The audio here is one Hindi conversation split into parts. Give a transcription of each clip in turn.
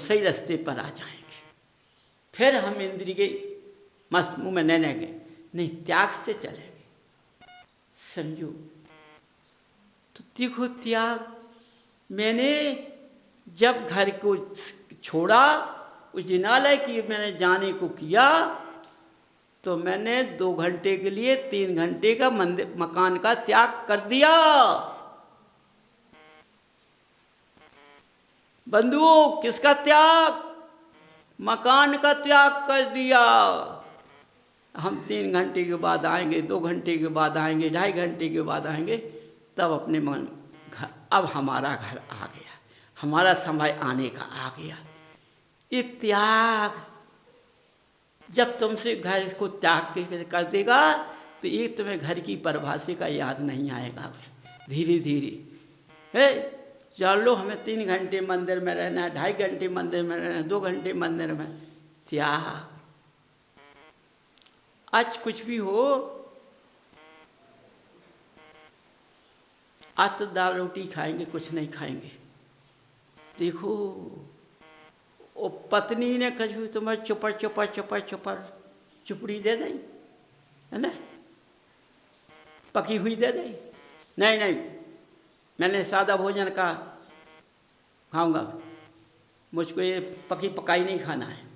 सही रास्ते पर आ जाएंगे। फिर हम इंद्रिय के मस्त मुँह में नहीं गए, नहीं, त्याग से चलेंगे। समझो। तो देखो, त्याग, मैंने जब घर को छोड़ा, उजिनालय की मैंने जाने को किया, तो मैंने 2 घंटे के लिए 3 घंटे का मंदिर मकान का त्याग कर दिया। बंधुओं, किसका त्याग? मकान का त्याग कर दिया। हम 3 घंटे के बाद आएंगे, 2 घंटे के बाद आएंगे, 2.5 घंटे के बाद आएंगे, तब अपने मन घर, अब हमारा घर आ गया, हमारा समय आने का आ गया। ये त्याग, जब तुमसे घर को त्याग कर देगा तो ये तुम्हें घर की परिभाषा का याद नहीं आएगा। धीरे धीरे है, चलो हमें 3 घंटे मंदिर में रहना है, 2.5 घंटे मंदिर में रहना है, 2 घंटे मंदिर में। त्याग। आज कुछ भी हो, आज तो दाल रोटी खाएंगे, कुछ नहीं खाएंगे। देखो, वो पत्नी ने कछु तुम्हें चुपर चुपर चुपर चुपर चुपड़ी दे दी, है ना, पकी हुई दे दी, नहीं नहीं मैंने सादा भोजन का खाऊंगा, मुझको ये पकी पकाई नहीं खाना है।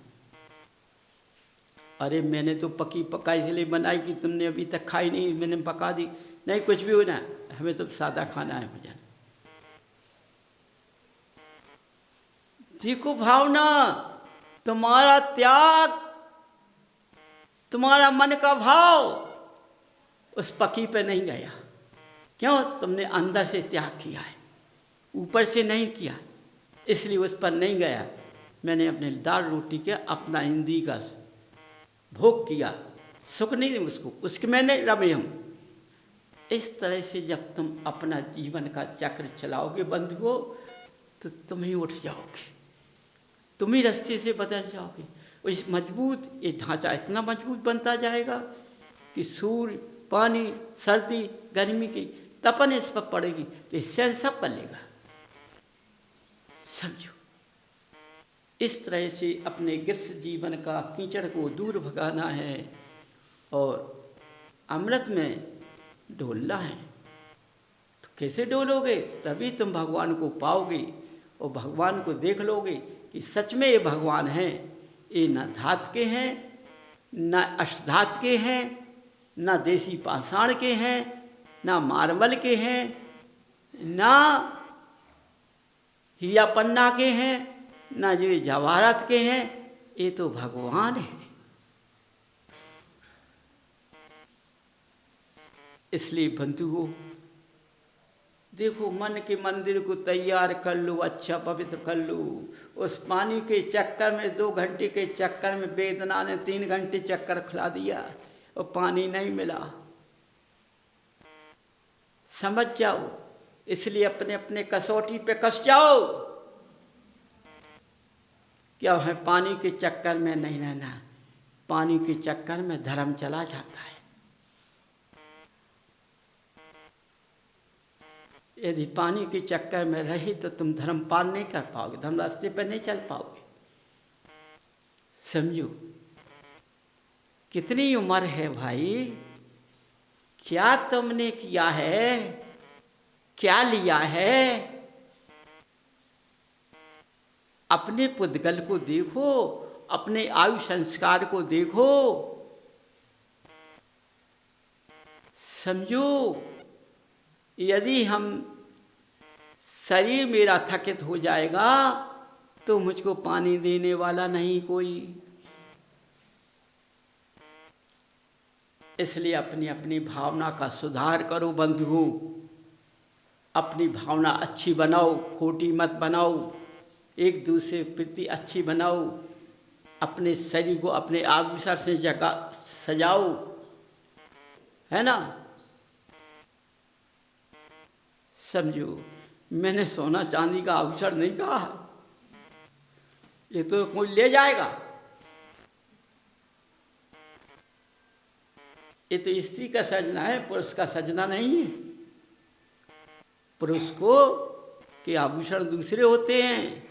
अरे मैंने तो पकी पकाई इसलिए बनाई कि तुमने अभी तक खाई नहीं, मैंने पका दी। नहीं, कुछ भी हो ना, हमें तो सादा खाना है भोजन। देखो भावना, तुम्हारा त्याग, तुम्हारा मन का भाव उस पकी पे नहीं गया। क्यों? तुमने अंदर से त्याग किया है, ऊपर से नहीं किया, इसलिए उस पर नहीं गया। मैंने अपने दाल रोटी के अपना इंद्री का भोग किया, सुख नहीं उसको, उसके मैंने रमे हम। इस तरह से जब तुम अपना जीवन का चक्र चलाओगे बंधुओं, तो तुम ही उठ जाओगे, तुम ही रास्ते से बदल जाओगे। और इस मजबूत, ये ढांचा इतना मजबूत बनता जाएगा कि सूर्य, पानी, सर्दी, गर्मी की तपन इस पर पड़ेगी तो इससे सब कर लेगा। समझो, इस तरह से अपने ग्रस्त जीवन का कीचड़ को दूर भगाना है और अमृत में डोलना है। तो कैसे डोलोगे? तभी तुम भगवान को पाओगे और भगवान को देख लोगे कि सच में ये भगवान हैं। ये न धात के हैं, न अष्टधात के हैं, न देसी पाषाण के हैं, न मार्बल के हैं, न हीरा पन्ना के हैं, न जो जवाहरात के हैं। ये तो भगवान है। इसलिए बंधुओं, देखो, मन के मंदिर को तैयार कर लो, अच्छा पवित्र कर लो। उस पानी के चक्कर में, 2 घंटे के चक्कर में वेदना ने 3 घंटे चक्कर खिला दिया और पानी नहीं मिला। समझ जाओ। इसलिए अपने अपने कसौटी पे कस जाओ। क्या है? पानी के चक्कर में नहीं रहना। पानी के चक्कर में धर्म चला जाता है। यदि पानी के चक्कर में रहे तो तुम धर्म पार नहीं कर पाओगे, धर्म रास्ते पर नहीं चल पाओगे। समझो, कितनी उम्र है भाई, क्या तुमने किया है, क्या लिया है? अपने पुद्गल को देखो, अपने आयु संस्कार को देखो। समझो, यदि हम शरीर मेरा थकित हो जाएगा तो मुझको पानी देने वाला नहीं कोई। इसलिए अपनी अपनी भावना का सुधार करो बंधुओं। अपनी भावना अच्छी बनाओ, खोटी मत बनाओ। एक दूसरे के प्रति अच्छी बनाओ। अपने शरीर को अपने आभूषण से जगह सजाओ, है ना। समझो, मैंने सोना चांदी का आभूषण नहीं कहा, ये तो कोई ले जाएगा। ये तो स्त्री का सजना है, पुरुष का सजना नहीं है। पुरुष को के आभूषण दूसरे होते हैं।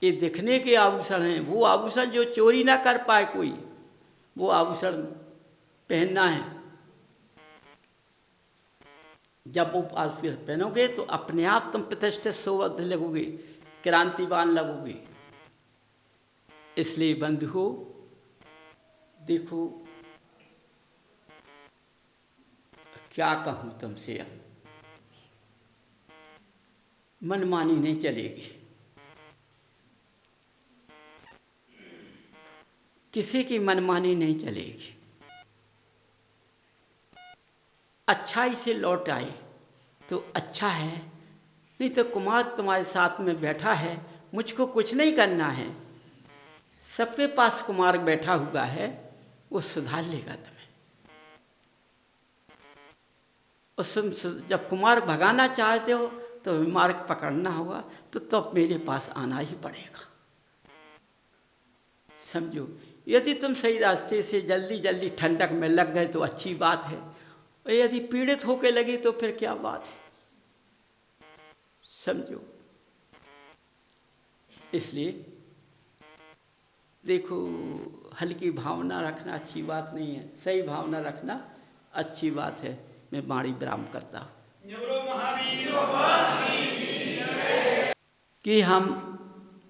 ये दिखने के आभूषण हैं, वो आभूषण जो चोरी ना कर पाए कोई, वो आभूषण पहनना है। जब वो आभूषण पहनोगे तो अपने आप तुम प्रतिष्ठित सौभद्र लगोगे, क्रांतिवान लगोगे। इसलिए बंधुओं देखो, क्या कहूँ तुमसे, अब मनमानी नहीं चलेगी, किसी की मनमानी नहीं चलेगी। अच्छाई से लौट आए तो अच्छा है, नहीं तो कुमार तुम्हारे साथ में बैठा है, मुझको कुछ नहीं करना है। सबके पास कुमार बैठा हुआ है, वो सुधार लेगा तुम्हें। उस जब कुमार भगाना चाहते हो तो मार्ग पकड़ना होगा, तो तब मेरे पास आना ही पड़ेगा। समझो, यदि तुम सही रास्ते से जल्दी जल्दी ठंडक में लग गए तो अच्छी बात है, और यदि पीड़ित होके लगी तो फिर क्या बात है। समझो, इसलिए देखो, हल्की भावना रखना अच्छी बात नहीं है, सही भावना रखना अच्छी बात है। मैं वाणी विराम करता हूँ कि हम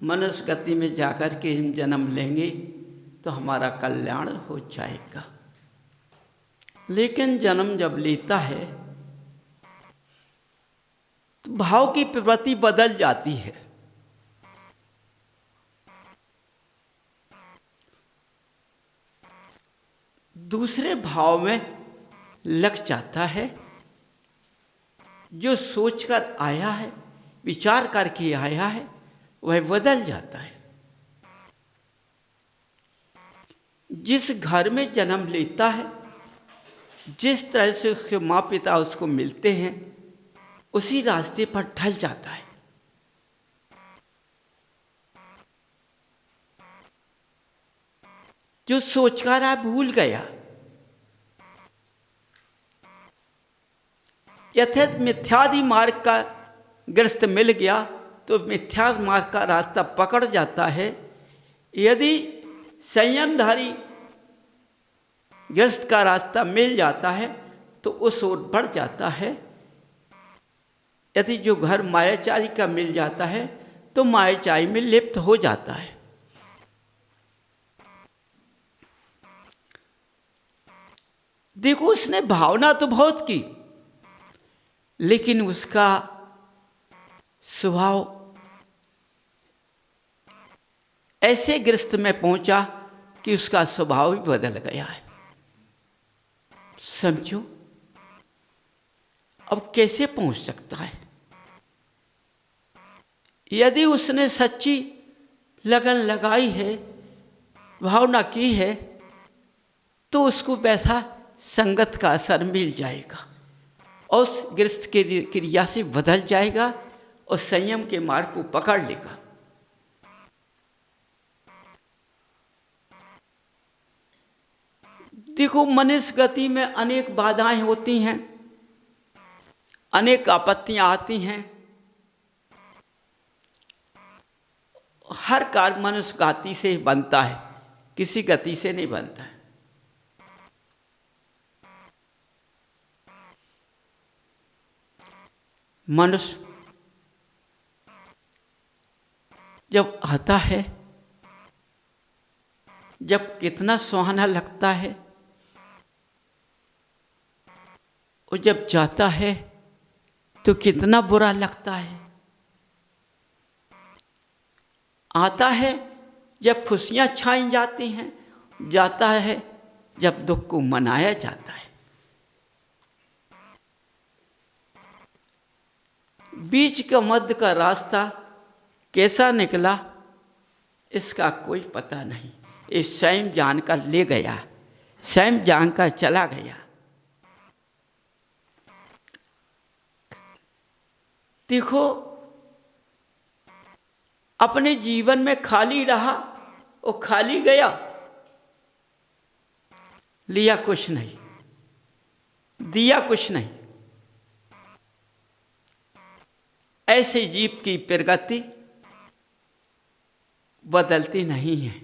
मनुष्य गति में जाकर के जन्म लेंगे तो हमारा कल्याण हो जाएगा। लेकिन जन्म जब लेता है तो भाव की प्रवृत्ति बदल जाती है। दूसरे भाव में लग जाता है। जो सोचकर आया है, विचार करके आया है, वह बदल जाता है। जिस घर में जन्म लेता है, जिस तरह से उसके माँ पिता उसको मिलते हैं, उसी रास्ते पर ढल जाता है। जो सोचकर आप भूल गया, यथार्थ मिथ्यादि मार्ग का ग्रस्त मिल गया तो मिथ्या मार्ग का रास्ता पकड़ जाता है। यदि संयमधारी ग्रस्त का रास्ता मिल जाता है तो उस ओर बढ़ जाता है। यदि जो घर मायाचारी का मिल जाता है तो मायाचारी में लिप्त हो जाता है। देखो, उसने भावना तो बहुत की, लेकिन उसका स्वभाव ऐसे ग्रस्त में पहुंचा कि उसका स्वभाव भी बदल गया है। समझो, अब कैसे पहुंच सकता है? यदि उसने सच्ची लगन लगाई है, भावना की है, तो उसको वैसा संगत का असर मिल जाएगा और उस गृहस्थ के क्रिया से बदल जाएगा और संयम के मार्ग को पकड़ लेगा। देखो, मनुष्य गति में अनेक बाधाएं होती हैं, अनेक आपत्तियां आती हैं। हर कार्य मनुष्य गति से बनता है, किसी गति से नहीं बनता है। मनुष्य जब आता है, जब कितना सुहाना लगता है, और जब जाता है तो कितना बुरा लगता है। आता है जब खुशियां छाई जाती हैं, जाता है जब दुख को मनाया जाता है। बीच का मध्य का रास्ता कैसा निकला इसका कोई पता नहीं। ये स्वयं जानकर ले गया, स्वयं जानकर चला गया। देखो, अपने जीवन में खाली रहा और खाली गया, लिया कुछ नहीं, दिया कुछ नहीं। ऐसे जीव की प्रगति बदलती नहीं है।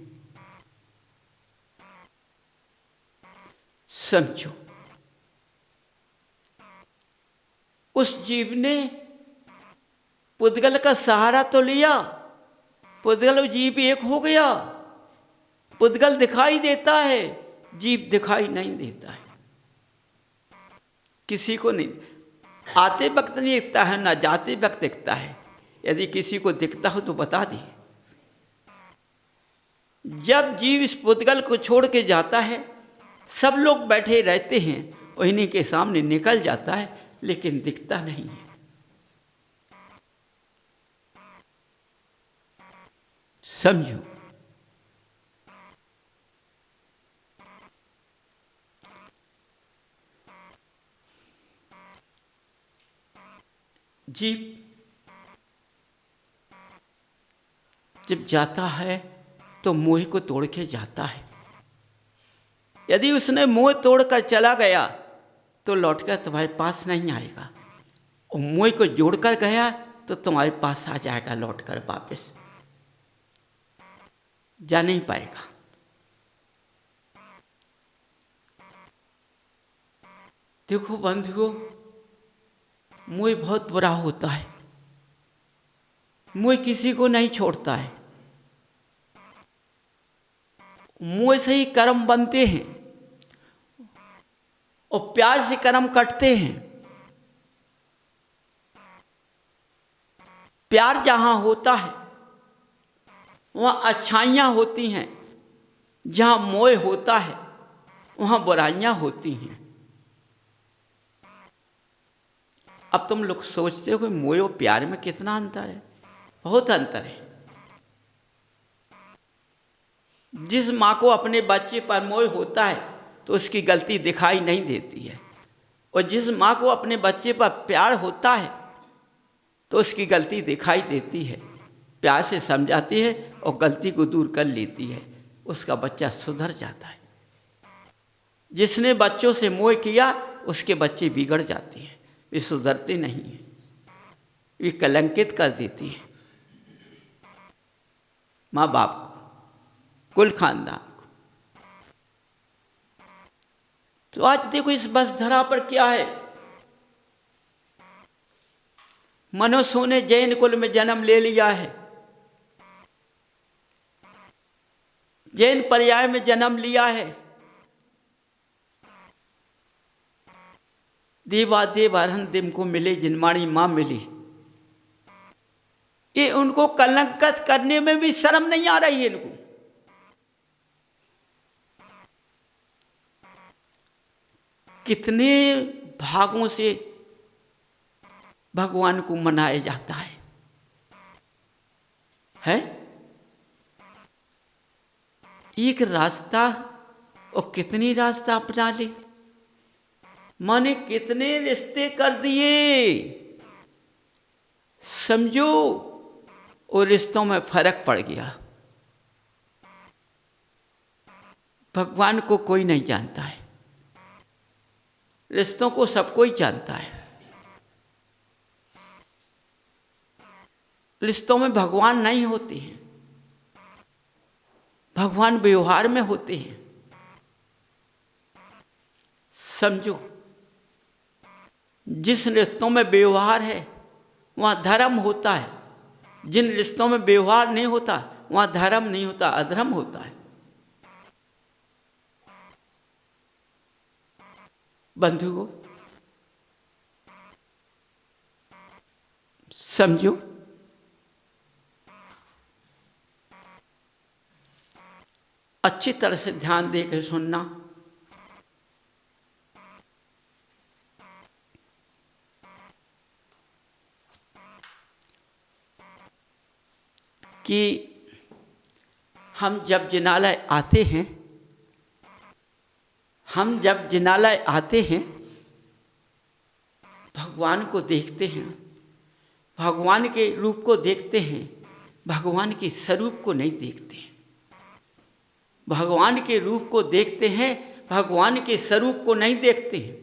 समझो, उस जीव ने पुद्गल का सहारा तो लिया, पुद्गल और जीव एक हो गया। पुद्गल दिखाई देता है, जीव दिखाई नहीं देता है। किसी को नहीं, आते वक्त नहीं दिखता है, ना जाते वक्त दिखता है। यदि किसी को दिखता हो तो बता दी। जब जीव इस पुद्गल को छोड़ के जाता है, सब लोग बैठे रहते हैं, उन्हीं के सामने निकल जाता है, लेकिन दिखता नहीं है। समझो, जीव जब जाता है तो मोह को तोड़ के जाता है। यदि उसने मोह तोड़कर चला गया तो लौटकर तुम्हारे पास नहीं आएगा, और मोह को जोड़कर गया तो तुम्हारे पास आ जाएगा लौटकर वापस। जा नहीं पाएगा। देखो बंधुओं, मोह बहुत बुरा होता है। मोह किसी को नहीं छोड़ता है। मोह से ही कर्म बनते हैं और प्यार से कर्म कटते हैं। प्यार जहां होता है वहां अच्छाइयां होती हैं, जहां मोह होता है वहां बुराइयां होती हैं। अब तुम लोग सोचते हो कि मोह और प्यार में कितना अंतर है? बहुत अंतर है। जिस माँ को अपने बच्चे पर मोह होता है तो उसकी गलती दिखाई नहीं देती है, और जिस माँ को अपने बच्चे पर प्यार होता है तो उसकी गलती दिखाई देती है, प्यार से समझाती है और गलती को दूर कर लेती है, उसका बच्चा सुधर जाता है। जिसने बच्चों से मोह किया उसके बच्चे बिगड़ जाते हैं, वे सुधरते नहीं हैं, वे कलंकित कर देती है माँ बाप को, कुल खानदान को। तो आज देखो इस बसधरा पर क्या है। मनुष्य ने जैन कुल में जन्म ले लिया है, जैन पर्याय में जन्म लिया है। देवादेव अरहंतिम को मिले जिनमाणी मां मिली, ये उनको कलंकित करने में भी शर्म नहीं आ रही है इनको। कितने भागों से भगवान को मनाया जाता है? एक रास्ता और कितनी रास्ता अपना ले, माने कितने रिश्ते कर दिए। समझो, और रिश्तों में फर्क पड़ गया। भगवान को कोई नहीं जानता है, रिश्तों को सब कोई जानता है। रिश्तों में भगवान नहीं होते हैं, भगवान व्यवहार में होते हैं। समझो, जिस रिश्तों में व्यवहार है वहाँ धर्म होता है, जिन रिश्तों में व्यवहार नहीं होता वहाँ धर्म नहीं होता, अधर्म होता है। बंधुओं समझो, अच्छी तरह से ध्यान देकर सुनना। कि हम जब जिनालय आते हैं, हम जब जिनालय आते हैं भगवान को देखते हैं, भगवान के रूप को देखते हैं, भगवान के स्वरूप को नहीं देखते हैं। भगवान के रूप को देखते हैं, भगवान के स्वरूप को नहीं देखते हैं।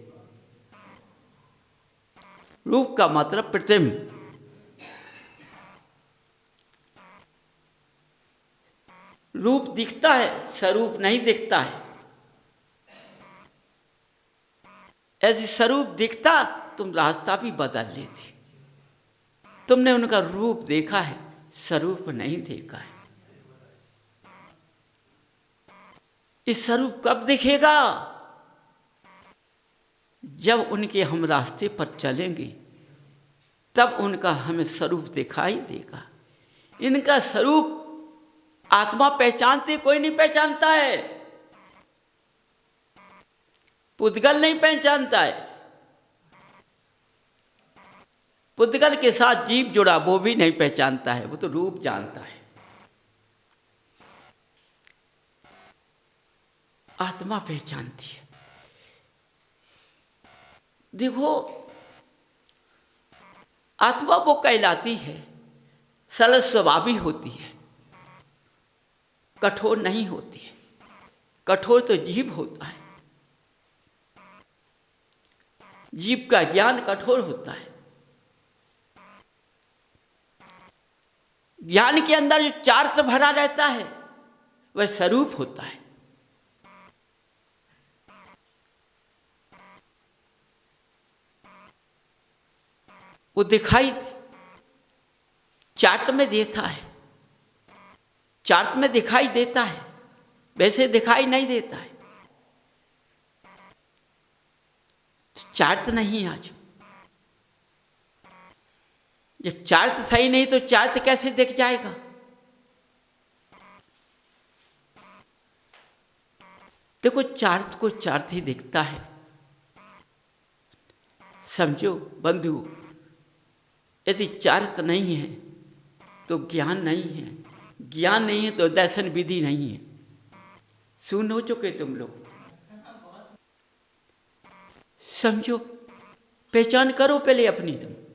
रूप का मतलब प्रतिबिंब। रूप दिखता है, स्वरूप नहीं दिखता है। ऐसे स्वरूप दिखता तुम रास्ता भी बदल लेते। तुमने उनका रूप देखा है, स्वरूप नहीं देखा है। इस स्वरूप कब दिखेगा? जब उनके हम रास्ते पर चलेंगे, तब उनका हमें स्वरूप दिखाई देगा। इनका स्वरूप आत्मा पहचानते, कोई नहीं पहचानता है। पुद्गल नहीं पहचानता है। पुद्गल के साथ जीव जुड़ा, वो भी नहीं पहचानता है, वो तो रूप जानता है। आत्मा पहचानती है। देखो, आत्मा वो कहलाती है, सरल स्वभावी होती है, कठोर नहीं होती है। कठोर तो जीव होता है। जीव का ज्ञान कठोर होता है। ज्ञान के अंदर जो चार्थ भरा रहता है, वह स्वरूप होता है। वो दिखाई चार्ट में देता है, चार्ट में दिखाई देता है, वैसे दिखाई नहीं देता है। चार्ट नहीं आज। जब चार्ट सही नहीं तो चार्ट कैसे दिख जाएगा? देखो, चार्ट को चार्ट ही दिखता है। समझो बंधु, यदि चार्ट नहीं है तो ज्ञान नहीं है, ज्ञान नहीं है तो दर्शन विधि नहीं है। सुन हो चुके तुम लोग। समझो, पहचान करो पहले अपनी तुम।